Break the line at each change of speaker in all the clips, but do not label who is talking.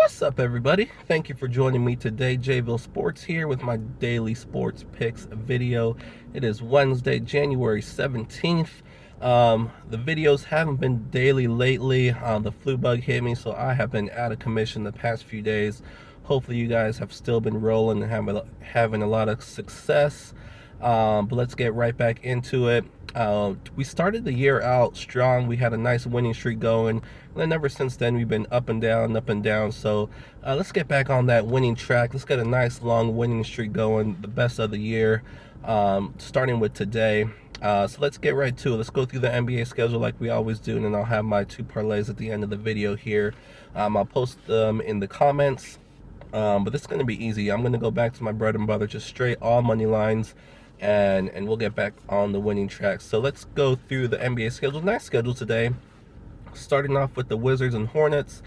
What's up, everybody? Thank you for joining me today. JVille Sports here with my daily sports picks video. It is Wednesday, January 17th. The videos haven't been daily lately. The flu bug hit me, so I have been out of commission the past few days. Hopefully you guys have still been rolling and having a lot of success. But let's get right back into it. We started the year out strong. We had a nice winning streak going. And then ever since then, we've been up and down, up and down. So let's get back on that winning track. Let's get a nice long winning streak going, the best of the year, starting with today. So let's get right to it. Let's go through the NBA schedule like we always do, and then I'll have my two parlays at the end of the video here. I'll post them in the comments. But this is going to be easy. I'm going to go back to my bread and butter, just straight all money lines, and we'll get back on the winning track. So let's go through the NBA schedule. Nice schedule today. Starting off with the Wizards and Hornets.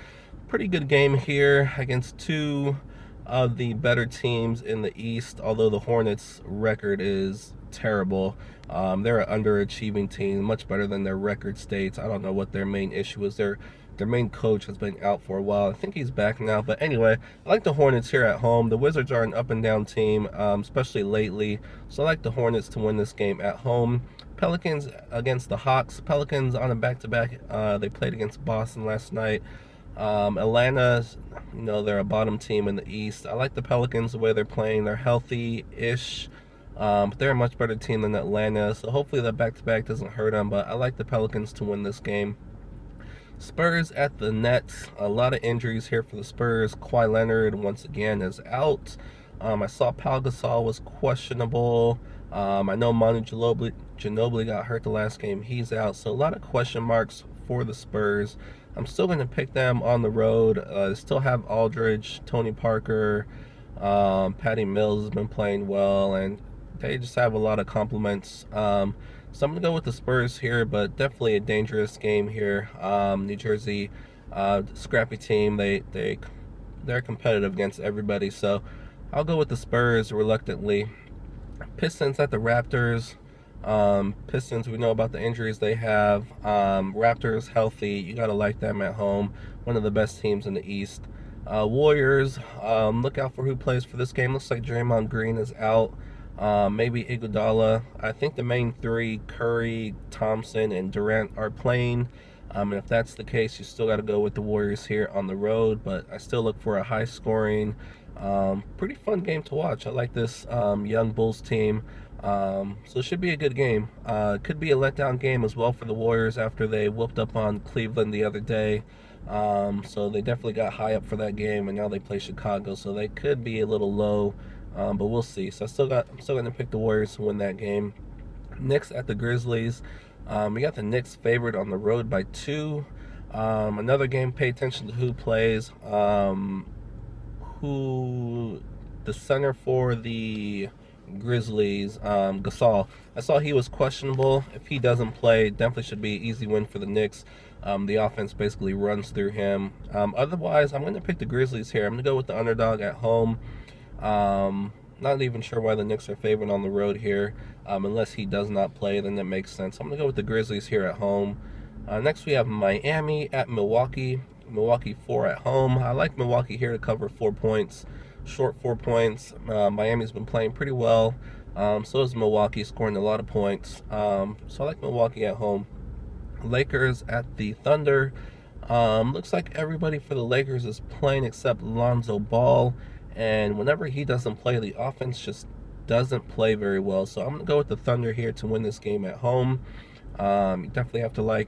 Pretty good game here against two of the better teams in the East, although the Hornets' record is terrible. They're an underachieving team, much better than their record states. I don't know what their main issue is. Their main coach has been out for a while. I think he's back now. But anyway, I like the Hornets here at home. The Wizards are an up and down team, especially lately. So I like the Hornets to win this game at home. Pelicans against the Hawks. Pelicans on a back-to-back. They played against Boston last night. Atlanta, they're a bottom team in the East. I like the Pelicans the way they're playing. They're healthy-ish. But they're a much better team than Atlanta. So hopefully that back-to-back doesn't hurt them. But I like the Pelicans to win this game. Spurs at the Nets. A lot of injuries here for the Spurs. Kawhi Leonard once again is out. I saw Pau Gasol was questionable. I know Manu Ginobili got hurt the last game. He's out. So a lot of question marks for the Spurs. I'm still going to pick them on the road. Still have Aldridge, Tony Parker, Patty Mills has been playing well, and they just have a lot of compliments. So I'm going to go with the Spurs here, but definitely a dangerous game here. New Jersey, scrappy team. They're competitive against everybody, so I'll go with the Spurs reluctantly. Pistons at the Raptors. Pistons, we know about the injuries they have. Raptors healthy. You got to like them at home. One of the best teams in the East. Warriors, look out for who plays for this game. Looks like Draymond Green is out. Maybe Iguodala. I think the main three, Curry, Thompson, and Durant, are playing. And if that's the case, you still got to go with the Warriors here on the road. But I still look for a high-scoring, pretty fun game to watch. I like this young Bulls team. So it should be a good game. Could be a letdown game as well for the Warriors after they whooped up on Cleveland the other day. So they definitely got high up for that game, and now they play Chicago. So they could be a little low. But we'll see. So I'm still going to pick the Warriors to win that game. Knicks at the Grizzlies. We got the Knicks favored on the road by 2. Another game, pay attention to who plays. The center for the Grizzlies, Gasol. I saw he was questionable. If he doesn't play, definitely should be an easy win for the Knicks. The offense basically runs through him. Otherwise, I'm going to pick the Grizzlies here. I'm going to go with the underdog at home. Not even sure why the Knicks are favored on the road here. Unless he does not play, then that makes sense. I'm going to go with the Grizzlies here at home. Next we have Miami at Milwaukee. Milwaukee 4 at home. I like Milwaukee here to cover 4 points. Short 4 points. Miami's been playing pretty well. So is Milwaukee, scoring a lot of points. So I like Milwaukee at home. Lakers at the Thunder. Looks like everybody for the Lakers is playing except Lonzo Ball. And whenever he doesn't play, the offense just doesn't play very well. So I'm going to go with the Thunder here to win this game at home. You definitely have to like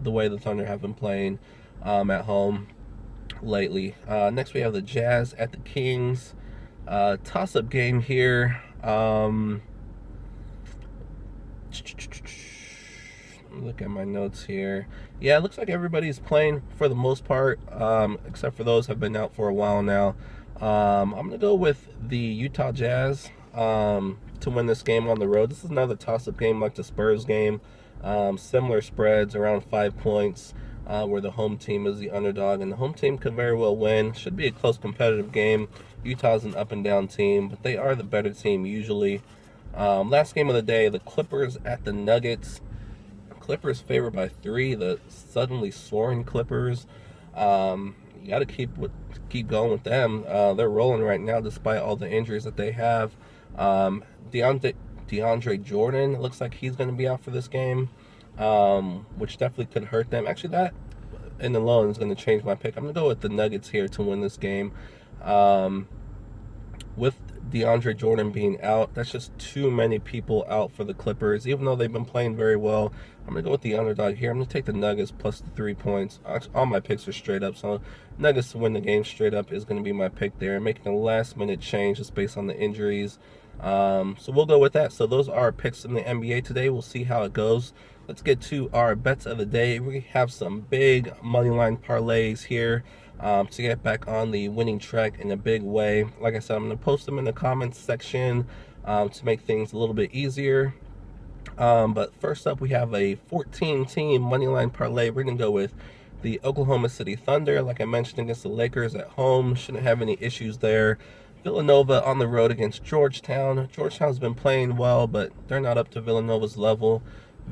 the way the Thunder have been playing at home lately. Next we have the Jazz at the Kings. Toss-up game here. Look at my notes here. Yeah, it looks like everybody's playing for the most part, except for those who have been out for a while now. I'm going to go with the Utah Jazz to win this game on the road. This is another toss-up game like the Spurs game. Similar spreads, around 5 points, where the home team is the underdog. And the home team could very well win. Should be a close competitive game. Utah's an up-and-down team, but they are the better team usually. Last game of the day, the Clippers at the Nuggets. Clippers favored by 3. The suddenly soaring Clippers. you got to keep going with them. They're rolling right now despite all the injuries that they have. DeAndre Jordan, it looks like he's going to be out for this game, which definitely could hurt them. Actually, that in the alone is going to change my pick. I'm going to go with the Nuggets here to win this game. With DeAndre Jordan being out, that's just too many people out for the Clippers. Even though they've been playing very well, I'm going to go with the underdog here. I'm going to take the Nuggets plus the 3 points. All my picks are straight up, so Nuggets to win the game straight up is going to be my pick there. Making a last-minute change just based on the injuries. So we'll go with that. So those are our picks in the NBA today. We'll see how it goes. Let's get to our bets of the day. We have some big money line parlays here to get back on the winning track in a big way. Like I said, I'm going to post them in the comments section to make things a little bit easier. But first up, we have a 14-team money line parlay. We're going to go with the Oklahoma City Thunder, like I mentioned, against the Lakers at home. Shouldn't have any issues there. Villanova on the road against Georgetown. Georgetown's been playing well, but they're not up to Villanova's level.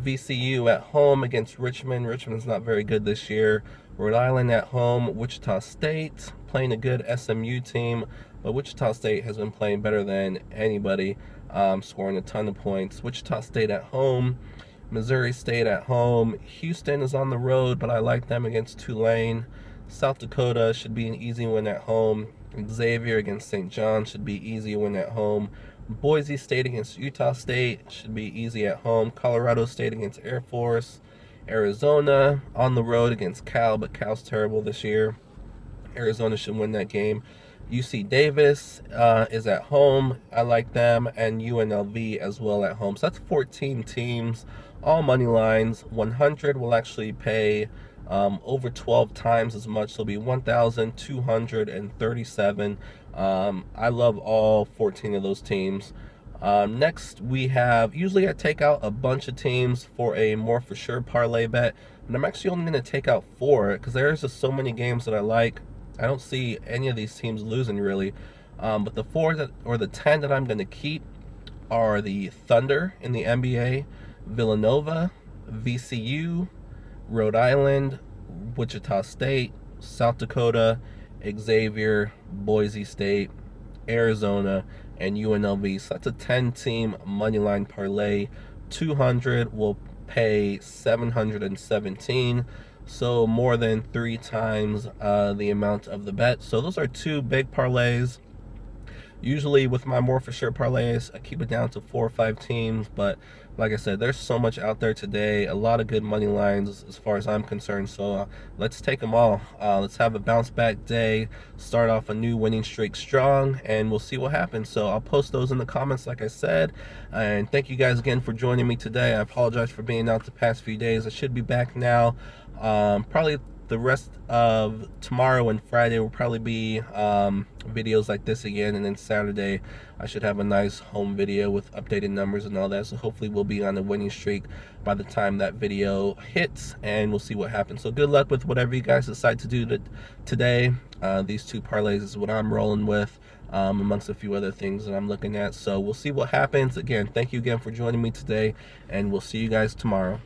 VCU at home against Richmond. Richmond's not very good this year. Rhode Island at home. Wichita State playing a good SMU team, but Wichita State has been playing better than anybody, scoring a ton of points. Wichita State at home. Missouri State at home. Houston is on the road, but I like them against Tulane. South Dakota should be an easy win at home. Xavier against St. John should be easy win at home. Boise State against Utah State should be easy at home. Colorado State against Air Force. Arizona on the road against Cal, but Cal's terrible this year. Arizona should win that game. UC Davis is at home. I like them. And UNLV as well at home. So that's 14 teams, all money lines. 100 will actually pay over 12 times as much, so it'll be 1,237. I love all 14 of those teams. Next, we have, usually I take out a bunch of teams for a more for sure parlay bet, but I'm actually only going to take out 4 because there's just so many games that I like. I don't see any of these teams losing really, but the 4 or the 10 that I'm going to keep are the Thunder in the NBA, Villanova, VCU, Rhode Island, Wichita State, South Dakota, Xavier, Boise State, Arizona, and UNLV. So that's a 10-team moneyline parlay. 200 will pay 717, so more than 3 times the amount of the bet. So those are 2 big parlays. Usually with my more for sure parlays, I keep it down to 4 or 5 teams, but like I said, there's so much out there today, a lot of good money lines as far as I'm concerned, so let's take them all. Let's have a bounce back day, start off a new winning streak strong, and we'll see what happens. So I'll post those in the comments like I said, and thank you guys again for joining me today. I apologize for being out the past few days. I should be back now. Probably the rest of tomorrow and Friday will probably be videos like this again, and then Saturday I should have a nice home video with updated numbers and all that, so hopefully we'll be on a winning streak by the time that video hits, and we'll see what happens. So good luck with whatever you guys decide to do today. These 2 parlays is what I'm rolling with, amongst a few other things that I'm looking at, so we'll see what happens. Again, thank you again for joining me today, and we'll see you guys tomorrow.